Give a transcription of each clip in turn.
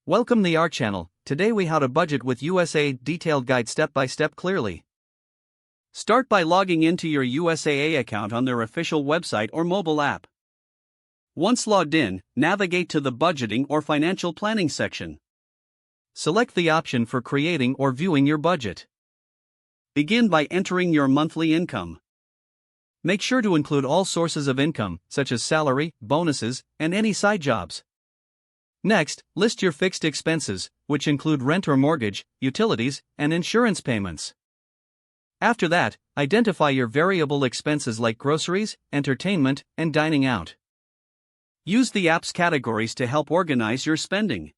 Welcome the our channel. Today we how to budget with USAA detailed guide step by step clearly. Start by logging into your USAA account on their official website or mobile app. Once logged in, navigate to the budgeting or financial planning section. Select the option for creating or viewing your budget. Begin by entering your monthly income. Make sure to include all sources of income, such as salary, bonuses, and any side jobs. Next, list your fixed expenses, which include rent or mortgage, utilities, and insurance payments. After that, identify your variable expenses like groceries, entertainment, and dining out. Use the app's categories to help organize your spending.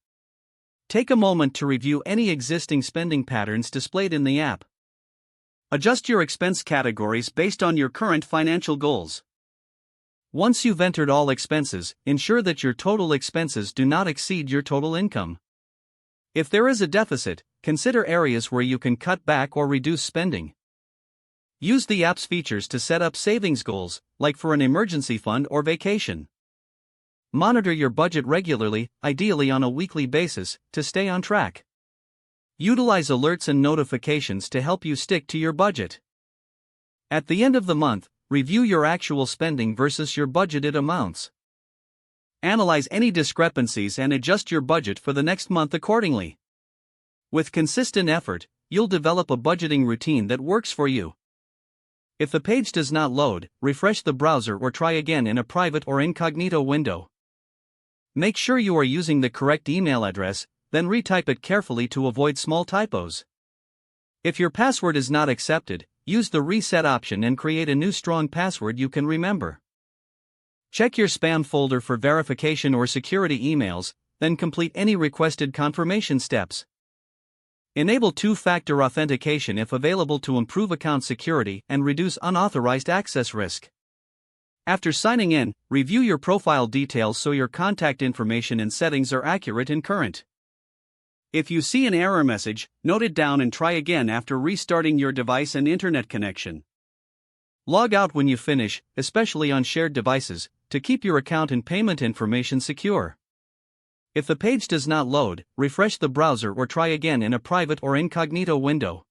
Take a moment to review any existing spending patterns displayed in the app. Adjust your expense categories based on your current financial goals. Once you've entered all expenses, ensure that your total expenses do not exceed your total income. If there is a deficit, consider areas where you can cut back or reduce spending. Use the app's features to set up savings goals, like for an emergency fund or vacation. Monitor your budget regularly, ideally on a weekly basis, to stay on track. Utilize alerts and notifications to help you stick to your budget. At the end of the month, review your actual spending versus your budgeted amounts. Analyze any discrepancies and adjust your budget for the next month accordingly. With consistent effort, you'll develop a budgeting routine that works for you. If the page does not load, refresh the browser or try again in a private or incognito window. Make sure you are using the correct email address, then retype it carefully to avoid small typos. If your password is not accepted, use the reset option and create a new strong password you can remember. Check your spam folder for verification or security emails, then complete any requested confirmation steps. Enable two-factor authentication if available to improve account security and reduce unauthorized access risk. After signing in, review your profile details so your contact information and settings are accurate and current. If you see an error message, note it down and try again after restarting your device and internet connection. Log out when you finish, especially on shared devices, to keep your account and payment information secure. If the page does not load, refresh the browser or try again in a private or incognito window.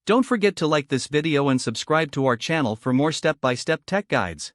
Don't forget to like this video and subscribe to our channel for more step-by-step tech guides.